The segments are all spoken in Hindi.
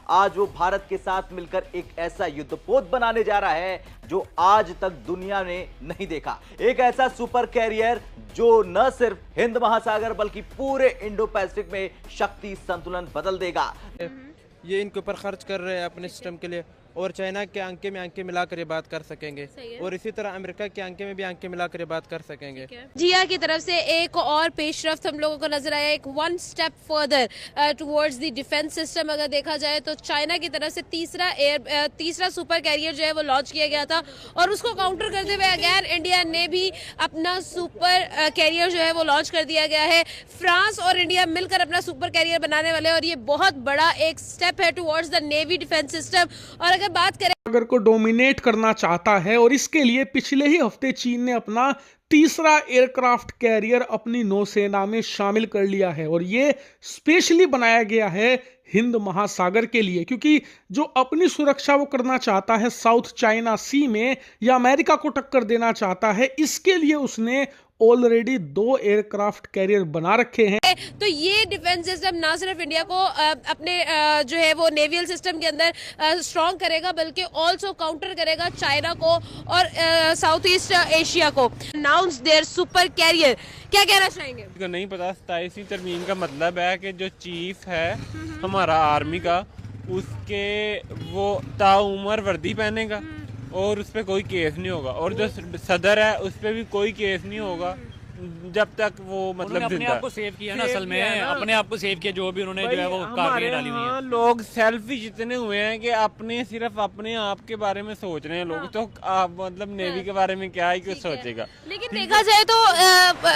आज वो भारत के साथ मिलकर एक ऐसा युद्धपोत बनाने जा रहा है जो आज तक दुनिया ने नहीं देखा। एक ऐसा सुपर कैरियर जो न सिर्फ हिंद महासागर बल्कि पूरे इंडो पैसिफिक में शक्ति संतुलन बदल देगा। ये इनके ऊपर खर्च कर रहे हैं अपने सिस्टम के लिए, और चाइना के आंके में आंके मिलाकर ये बात कर सकेंगे, और इसी तरह अमेरिका के आंके में भी आंके मिलाकर ये बात कर सकेंगे। जिया की तरफ से एक और पेशरफ्त हम लोगों को नजर आया, एक one step further towards the defence system. अगर देखा जाए तो चाइना की तरफ से तीसरा सुपर कैरियर जो है वो लॉन्च किया गया था, और उसको काउंटर करते हुए अगेन इंडिया ने भी अपना सुपर कैरियर जो है वो लॉन्च कर दिया गया है। फ्रांस और इंडिया मिलकर अपना सुपर कैरियर बनाने वाले हैं, और ये बहुत बड़ा एक स्टेप है towards the navy defence system. और अगर बात करें सागर को डोमिनेट करना चाहता है, और इसके लिए पिछले ही हफ्ते चीन ने अपना तीसरा एयरक्राफ्ट कैरियर अपनी नौसेना में शामिल कर लिया है, और ये स्पेशली बनाया गया है हिंद महासागर के लिए, क्योंकि जो अपनी सुरक्षा वो करना चाहता है साउथ चाइना सी में या अमेरिका को टक्कर देना चाहता है, इसके लिए उसने ऑलरेडी 2 एयरक्राफ्ट कैरियर बना रखे हैं। तो ये डिफेंस सिस्टम ना सिर्फ इंडिया को अपने जो है वो नेवियल सिस्टम के अंदर स्ट्रॉन्ग करेगा, बल्कि ऑल्सो काउंटर करेगा चाइना को और साउथ ईस्ट एशिया को। अनाउंस देयर सुपर कैरियर, क्या कहना चाहेंगे? नहीं पता। 27वीं तरमीम का मतलब है कि जो चीफ है हमारा आर्मी का, उसके वो ताउम्र वर्दी पहनेगा और उस पर कोई केस नहीं होगा, और जो सदर है उस पर भी कोई केस नहीं होगा जब तक वो मतलब अपने आप को सेव किया ना, असल में अपने आप को सेव किया, जो भी उन्होंने जो है वो कागज़ें डाली हुई हैं। लोग सेल्फिश इतने हुए हैं कि अपने सिर्फ अपने आप के बारे में सोच रहे हैं लोग। तो आप मतलब नेवी के बारे में क्या ही कुछ सोचेगा। लेकिन देखा जाए तो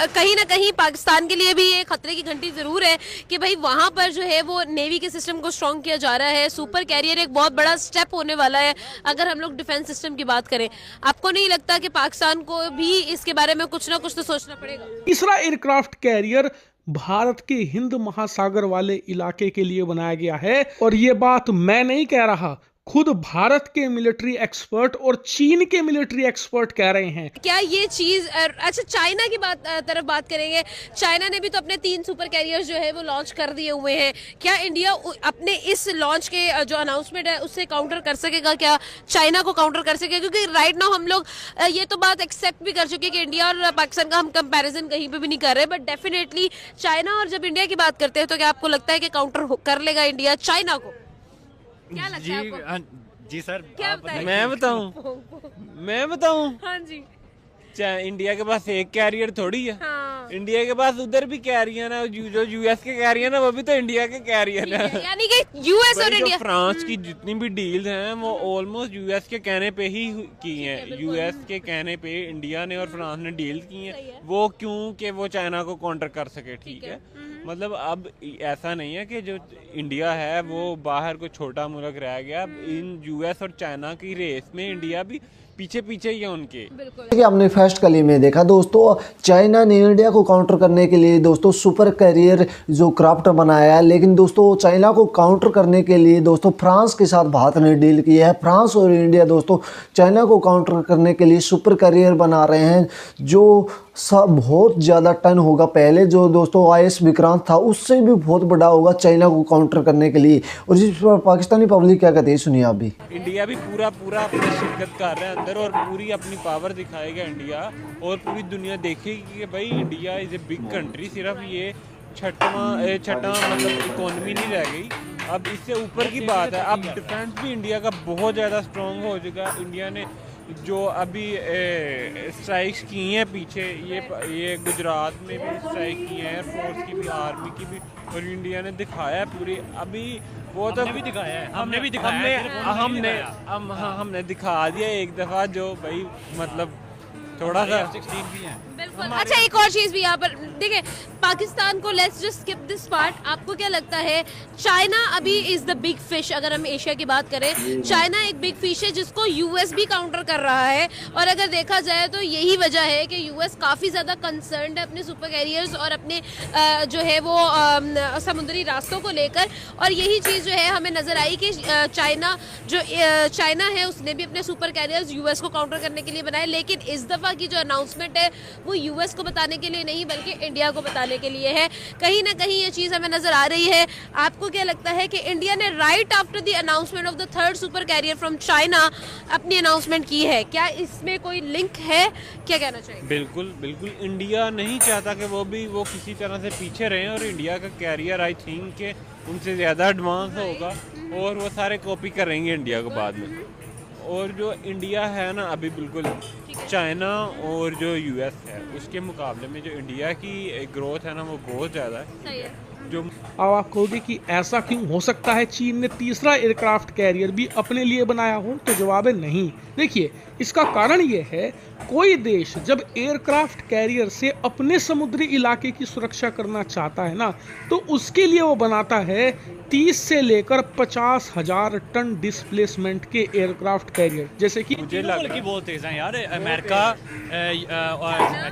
कहीं ना कहीं पाकिस्तान के लिए भी ये खतरे की घंटी जरूर है कि भाई वहां पर जो है वो नेवी के सिस्टम को स्ट्रॉन्ग किया जा रहा है। सुपर कैरियर एक बहुत बड़ा स्टेप होने वाला है अगर हम लोग डिफेंस सिस्टम की बात करें। आपको नहीं लगता कि पाकिस्तान को भी इसके बारे में कुछ ना कुछ तो सोचना पड़ेगा? तीसरा एयरक्राफ्ट कैरियर भारत के हिंद महासागर वाले इलाके के लिए बनाया गया है, और ये बात मैं नहीं कह रहा, खुद भारत के मिलिट्री एक्सपर्ट और चीन के मिलिट्री एक्सपर्ट कह रहे हैं। क्या ये चीज अच्छा चाइना की तरफ बात करेंगे। चाइना ने भी तो अपने 3 सुपर कैरियर जो है वो लॉन्च कर दिए हुए हैं। क्या इंडिया अपने इस लॉन्च के जो अनाउंसमेंट है उससे काउंटर कर सकेगा? क्या चाइना को काउंटर कर सकेगा? क्योंकि राइट नाउ हम लोग ये तो बात एक्सेप्ट भी कर चुके हैं कि इंडिया और पाकिस्तान का हम कंपैरिजन कहीं पे भी नहीं कर रहे, बट डेफिनेटली चाइना और जब इंडिया की बात करते हैं तो क्या आपको लगता है कि काउंटर कर लेगा इंडिया चाइना को? क्या लगता है आपको? जी सर, क्या मैं बताऊं हाँ जी, इंडिया के पास एक कैरियर थोड़ी है। हाँ। इंडिया के पास उधर भी कैरियर है, जो यूएस के कैरियर है वो भी तो इंडिया के कैरियर है। यानी कि यूएस और इंडिया, फ्रांस की जितनी भी डील्स हैं वो ऑलमोस्ट यूएस के कहने पे ही की हैं। यूएस के कहने पे इंडिया ने और फ्रांस ने डील की हैं। वो क्यों कि वो चाइना को काउंटर कर सके। ठीक है, मतलब अब ऐसा नहीं है कि जो इंडिया है वो बाहर को छोटा मुल्क रह गया। इन यूएस और चाइना की रेस में इंडिया भी पीछे ही है उनके। कि आपने फर्स्ट कली में देखा दोस्तों, चाइना ने इंडिया को काउंटर करने के लिए दोस्तों सुपर कैरियर जो क्राफ्ट बनाया है, लेकिन दोस्तों चाइना को काउंटर करने के लिए दोस्तों फ्रांस के साथ भारत ने डील की है। फ्रांस और इंडिया दोस्तों चाइना को काउंटर करने के लिए सुपर कैरियर बना रहे हैं जो सब बहुत ज़्यादा टन होगा। पहले जो दोस्तों IS विक्रांत था उससे भी बहुत बड़ा होगा चाइना को काउंटर करने के लिए। और जिस पर पाकिस्तानी पब्लिक क्या कहते हैं सुनिए आप भी। इंडिया भी पूरा अपनी शिरकत कर रहा है अंदर, और पूरी अपनी पावर दिखाएगा इंडिया, और पूरी दुनिया देखेगी कि भाई India is a big country. सिर्फ ये छठा मतलब इकोनॉमी नहीं रह गई, अब इससे ऊपर की बात है। अब डिफेंस भी इंडिया का बहुत ज़्यादा स्ट्रॉन्ग हो चुका। इंडिया ने जो अभी स्ट्राइक्स की हैं पीछे, ये गुजरात में भी स्ट्राइक की है, एयरफोर्स की भी, आर्मी की भी, और इंडिया ने दिखाया है पूरी। अभी वो तो हमने भी दिखाया है, हमने दिखा दिया एक दफ़ा, जो भाई मतलब थोड़ा सा बिल्कुल। अच्छा, एक और चीज भी यहाँ पर देखिए, पाकिस्तान को let's just skip this part. आपको क्या लगता है चाइना अभी इज द बिग फिश? अगर हम एशिया की बात करें, चाइना एक बिग फिश है जिसको यूएस भी काउंटर कर रहा है, और अगर देखा जाए तो यही वजह है कि यूएस काफी ज्यादा कंसर्न्ड है अपने सुपर कैरियर्स और अपने जो है वो समुद्री रास्तों को लेकर। और यही चीज जो है हमें नजर आई कि चाइना है उसने भी अपने सुपर कैरियर्स यूएस को काउंटर करने के लिए बनाए, लेकिन इस दफा की जो अनाउंसमेंट है वो यूएस को बताने के लिए नहीं बल्कि इंडिया को बताने के लिए है। कहीं ना कहीं ये चीज़ हमें नजर आ रही है। आपको क्या लगता है कि इंडिया ने right after the announcement of the third super carrier from China अपनी अनाउंसमेंट की है? क्या इसमें कोई लिंक है? क्या कहना चाहिए? बिल्कुल बिल्कुल, इंडिया नहीं चाहता कि वो किसी तरह से पीछे रहें, और इंडिया का कैरियर आई थिंक के उनसे ज़्यादा एडवांस होगा और वो सारे कॉपी करेंगे इंडिया को बाद में। और जो इंडिया है ना अभी बिल्कुल चाइना और जो यूएस है उसके मुकाबले में जो इंडिया की ग्रोथ है ना वो बहुत ज़्यादा है। सही है। जो अब आप कहोगे कि ऐसा क्यों हो सकता है, चीन ने तीसरा एयरक्राफ्ट कैरियर भी अपने लिए बनाया हो? तो जवाब है नहीं। देखिए, इसका कारण ये है, कोई देश जब एयरक्राफ्ट कैरियर से अपने समुद्री इलाके की सुरक्षा करना चाहता है ना, तो उसके लिए वो बनाता है 30 से लेकर 50,000 टन डिस्प्लेसमेंट के एयरक्राफ्ट कैरियर। जैसे कि मुझे लगा कि बहुत तेज हैं यार, अमेरिका,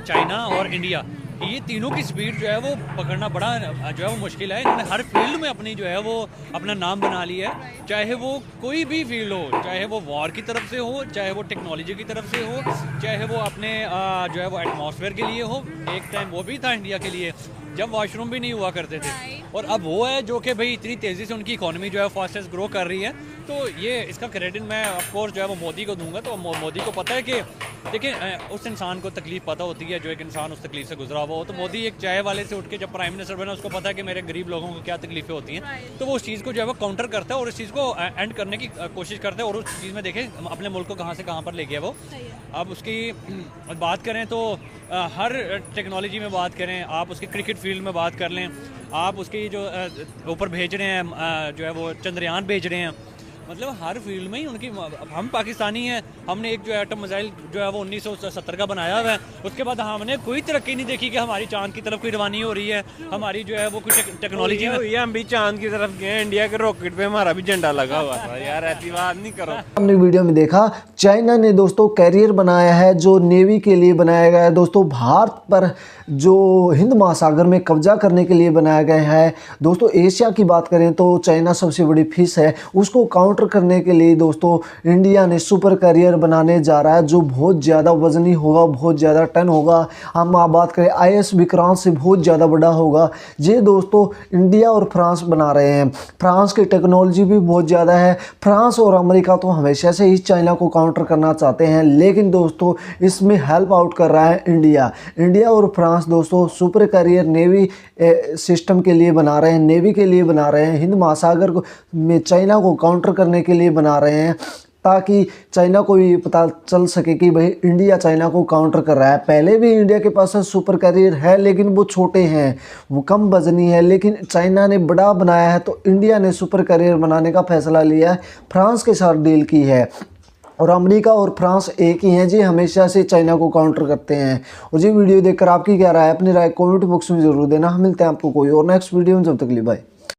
चाइना और इंडिया, ये तीनों की स्पीड जो है वो पकड़ना बड़ा जो है वो मुश्किल है। इन्होंने हर फील्ड में अपनी जो है वो अपना नाम बना लिया है, चाहे वो कोई भी फील्ड हो, चाहे वो वॉर की तरफ से हो, चाहे वो टेक्नोलॉजी की तरफ से हो, चाहे वो अपने जो है वो एटमॉस्फेयर के लिए हो। एक टाइम वो भी था इंडिया के लिए जब वॉशरूम भी नहीं हुआ करते थे, और अब वो है जो कि भाई इतनी तेज़ी से उनकी इकोनॉमी जो है फास्टेस्ट ग्रो कर रही है। तो ये इसका क्रेडिट मैं ऑफ कोर्स जो है वो मोदी को दूंगा। तो मोदी को पता है कि देखिए उस इंसान को तकलीफ पता होती है जो एक इंसान उस तकलीफ से गुजरा हुआ हो। तो मोदी एक चाय वाले से उठ के जब प्राइम मिनिस्टर बना, उसको पता है कि मेरे गरीब लोगों को क्या तकलीफें होती हैं, तो वो उस चीज़ को जो है वो काउंटर करता है और उस चीज़ को एंड करने की कोशिश करता है। और उस चीज़ में देखें अपने मुल्क को कहाँ से कहाँ पर ले गया वो। अब उसकी बात करें तो हर टेक्नोलॉजी में बात करें, आप उसके क्रिकेट फील्ड में बात कर लें, आप उसकी जो ऊपर भेज रहे हैं जो है वो चंद्रयान भेज रहे हैं, मतलब हर फील्ड में ही उनकी। हम पाकिस्तानी हैं, हमने एक जो एटम मिसाइल जो है वो 1970 का बनाया हुआ है, उसके बाद हमने कोई तरक्की नहीं देखी कि हमारी चांद की तरफ कोई रवानी हो रही है, हमारी जो है वो कुछ टेक्नोलॉजी में। हम भी चांद की तरफ गए, इंडिया के रॉकेट पे हमारा भी झंडा लगा हुआ था यार, ऐसी बात नहीं करो। हमने वीडियो में देखा चाइना ने दोस्तों कैरियर बनाया है जो नेवी के लिए बनाया गया है। दोस्तों भारत पर जो हिंद महासागर में कब्जा करने के लिए बनाया गया है। दोस्तों एशिया की बात करें तो चाइना सबसे बड़ी फिश है, उसको काउंटर करने के लिए दोस्तों इंडिया ने सुपर कैरियर बनाने जा रहा है जो बहुत ज़्यादा वजनी होगा, बहुत ज़्यादा टन होगा। हम आप बात करें IS विक्रांत से बहुत ज़्यादा बड़ा होगा। ये दोस्तों इंडिया और फ्रांस बना रहे हैं। फ्रांस की टेक्नोलॉजी भी बहुत ज़्यादा है। फ्रांस और अमेरिका तो हमेशा से ही चाइना को काउंटर करना चाहते हैं, लेकिन दोस्तों इसमें हेल्प आउट कर रहा है इंडिया और फ्रांस दोस्तों सुपर कैरियर नेवी सिस्टम के लिए बना रहे हैं, नेवी के लिए बना रहे हैं, हिंद महासागर में चाइना को काउंटर करने के लिए बना रहे हैं, ताकि चाइना को भी पता चल सके कि भाई इंडिया चाइना को काउंटर कर रहा है। पहले भी इंडिया के पास सुपर कैरियर है लेकिन वो छोटे हैं, वो कम वजनी है, लेकिन चाइना ने बड़ा बनाया है तो इंडिया ने सुपर कैरियर बनाने का फैसला लिया है, फ्रांस के साथ डील की है। और अमेरिका और फ्रांस एक ही हैं जी, हमेशा से चाइना को काउंटर करते हैं। और जी वीडियो देखकर आपकी क्या राय है, अपनी राय कमेंट बॉक्स में जरूर देना। हम मिलते हैं आपको कोई और नेक्स्ट वीडियो में, जब तक के लिए बाय।